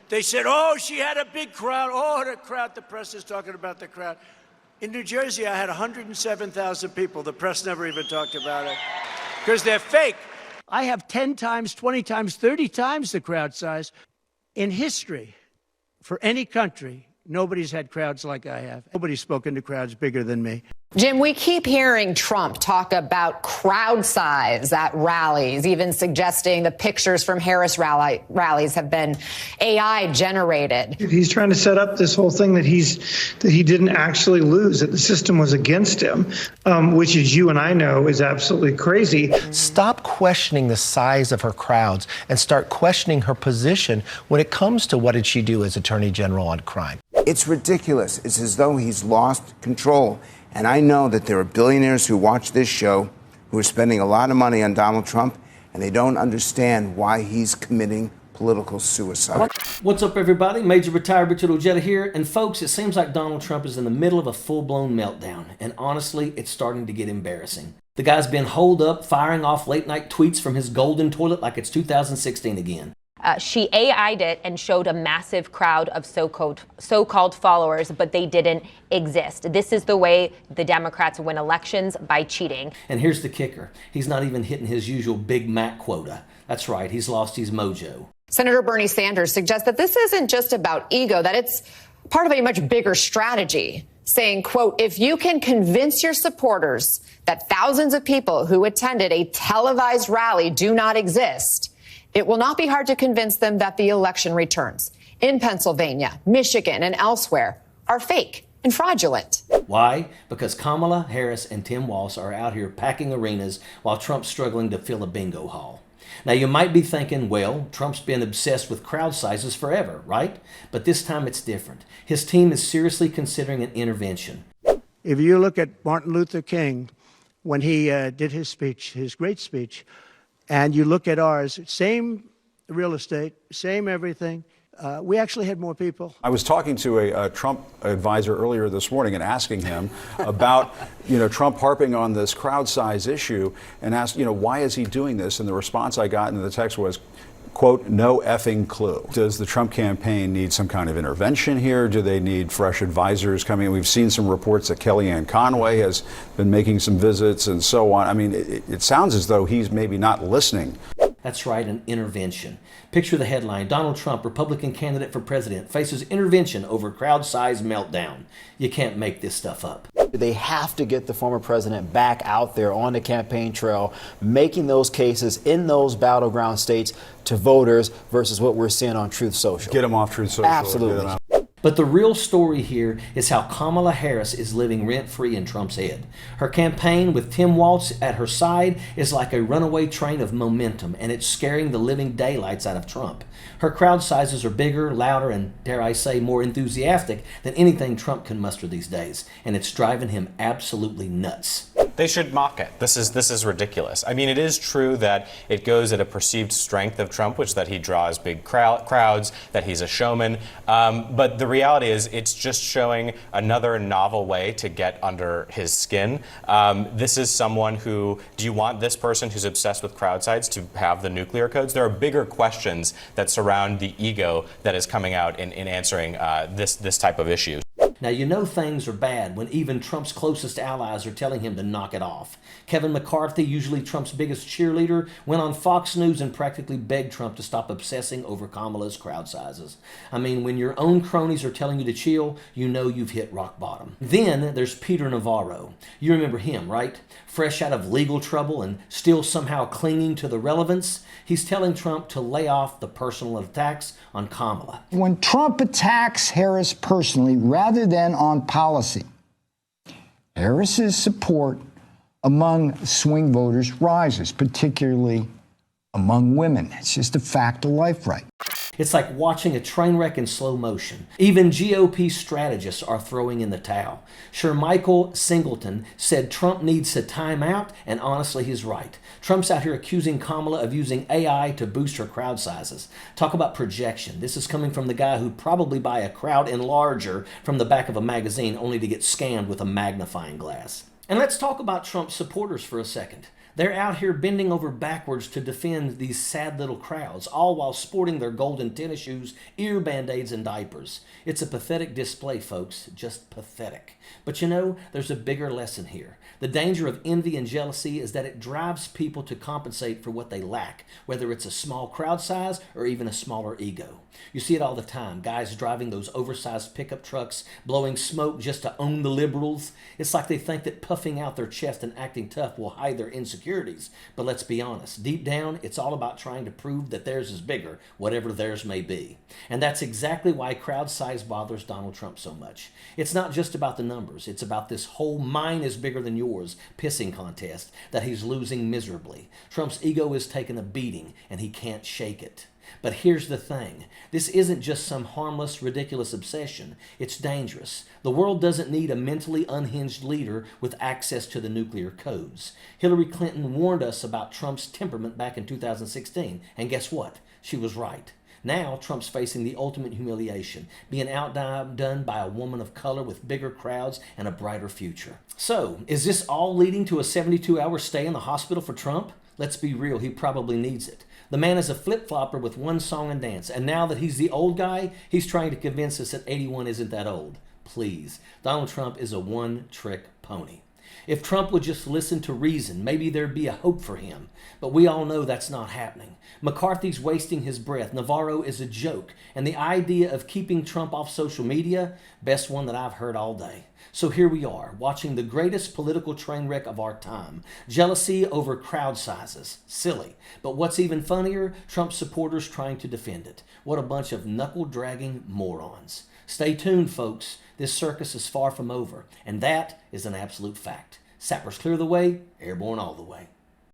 They said, oh, she had a big crowd. Oh, the crowd. The press is talking about the crowd. In New Jersey, I had 107,000 people. The press never even talked about it because they're fake. I have 10 times, 20 times, 30 times the crowd size. In history, for any country, nobody's had crowds like I have. Nobody's spoken to crowds bigger than me. Jim, we keep hearing Trump talk about crowd size at rallies, even suggesting the pictures from Harris rallies have been AI generated. He's trying to set up this whole thing that he didn't actually lose, that the system was against him, which, as you and I know, is absolutely crazy. Stop questioning the size of her crowds and start questioning her position when it comes to what did she do as Attorney General on crime. It's ridiculous. It's as though he's lost control. And I know that there are billionaires who watch this show who are spending a lot of money on Donald Trump, and they don't understand why he's committing political suicide. What's up, everybody? Major Retired Richard Ojeda here. And folks, it seems like Donald Trump is in the middle of a full-blown meltdown. And honestly, it's starting to get embarrassing. The guy's been holed up, firing off late-night tweets from his golden toilet like it's 2016 again. She AI'd it and showed a massive crowd of so-called followers, but they didn't exist. This is the way the Democrats win elections, by cheating. And here's the kicker. He's not even hitting his usual Big Mac quota. That's right, he's lost his mojo. Senator Bernie Sanders suggests that this isn't just about ego, that it's part of a much bigger strategy, saying, quote, if you can convince your supporters that thousands of people who attended a televised rally do not exist, it will not be hard to convince them that the election returns in Pennsylvania, Michigan, and elsewhere are fake and fraudulent. Why? Because Kamala Harris and Tim Walz are out here packing arenas while Trump's struggling to fill a bingo hall. Now, you might be thinking, well, Trump's been obsessed with crowd sizes forever, right? But this time it's different. His team is seriously considering an intervention. If you look at Martin Luther King, when he did his speech, his great speech, and you look at ours, same real estate, same everything. We actually had more people. I was talking to a Trump advisor earlier this morning and asking him about, Trump harping on this crowd size issue and asked, why is he doing this? And the response I got in the text was, quote, no effing clue. Does the Trump campaign need some kind of intervention here? Do they need fresh advisors coming? We've seen some reports that Kellyanne Conway has been making some visits and so on. I mean, it sounds as though he's maybe not listening. That's right, an intervention. Picture the headline: Donald Trump, Republican candidate for president, faces intervention over crowd size meltdown. You can't make this stuff up. They have to get the former president back out there on the campaign trail, making those cases in those battleground states to voters versus what we're seeing on Truth Social. Get them off Truth Social. Absolutely. But the real story here is how Kamala Harris is living rent-free in Trump's head. Her campaign with Tim Walz at her side is like a runaway train of momentum, and it's scaring the living daylights out of Trump. Her crowd sizes are bigger, louder, and, dare I say, more enthusiastic than anything Trump can muster these days, and it's driving him absolutely nuts. They should mock it. This is ridiculous. I mean, it is true that it goes at a perceived strength of Trump, which that he draws big crowds, that he's a showman. But the reality is it's just showing another novel way to get under his skin. This is someone who, do you want this person who's obsessed with crowd size to have the nuclear codes? There are bigger questions that surround the ego that is coming out in answering this type of issue. Now, you know things are bad when even Trump's closest allies are telling him to knock it off. Kevin McCarthy, usually Trump's biggest cheerleader, went on Fox News and practically begged Trump to stop obsessing over Kamala's crowd sizes. I mean, when your own cronies are telling you to chill, you know you've hit rock bottom. Then there's Peter Navarro. You remember him, right? Fresh out of legal trouble and still somehow clinging to the relevance. He's telling Trump to lay off the personal attacks on Kamala. When Trump attacks Harris personally rather than on policy, Harris's support among swing voters rises, particularly among women. It's just a fact of life, right? It's like watching a train wreck in slow motion. Even GOP strategists are throwing in the towel. Sure, Michael Singleton said Trump needs to time out, and honestly, he's right. Trump's out here accusing Kamala of using AI to boost her crowd sizes. Talk about projection. This is coming from the guy who'd probably buy a crowd enlarger from the back of a magazine only to get scanned with a magnifying glass. And let's talk about Trump's supporters for a second. They're out here bending over backwards to defend these sad little crowds, all while sporting their golden tennis shoes, ear band-aids, and diapers. It's a pathetic display, folks, just pathetic. But you know, there's a bigger lesson here. The danger of envy and jealousy is that it drives people to compensate for what they lack, whether it's a small crowd size or even a smaller ego. You see it all the time, guys driving those oversized pickup trucks, blowing smoke just to own the liberals. It's like they think that puffing out their chest and acting tough will hide their insecurities. But let's be honest, deep down, it's all about trying to prove that theirs is bigger, whatever theirs may be. And that's exactly why crowd size bothers Donald Trump so much. It's not just about the numbers, it's about this whole mine is bigger than yours pissing contest that he's losing miserably. Trump's ego is taking a beating and he can't shake it. But here's the thing. This isn't just some harmless, ridiculous obsession. It's dangerous. The world doesn't need a mentally unhinged leader with access to the nuclear codes. Hillary Clinton warned us about Trump's temperament back in 2016. And guess what? She was right. Now, Trump's facing the ultimate humiliation, being outdone by a woman of color with bigger crowds and a brighter future. So, is this all leading to a 72-hour stay in the hospital for Trump? Let's be real, he probably needs it. The man is a flip-flopper with one song and dance, and now that he's the old guy, he's trying to convince us that 81 isn't that old. Please, Donald Trump is a one-trick pony. If Trump would just listen to reason, maybe there'd be a hope for him. But we all know that's not happening. McCarthy's wasting his breath. Navarro is a joke. And the idea of keeping Trump off social media, best one that I've heard all day. So here we are, watching the greatest political train wreck of our time. Jealousy over crowd sizes. Silly. But what's even funnier, Trump supporters trying to defend it. What a bunch of knuckle-dragging morons. Stay tuned, folks. This circus is far from over. And that is an absolute fact. Sappers clear the way, airborne all the way.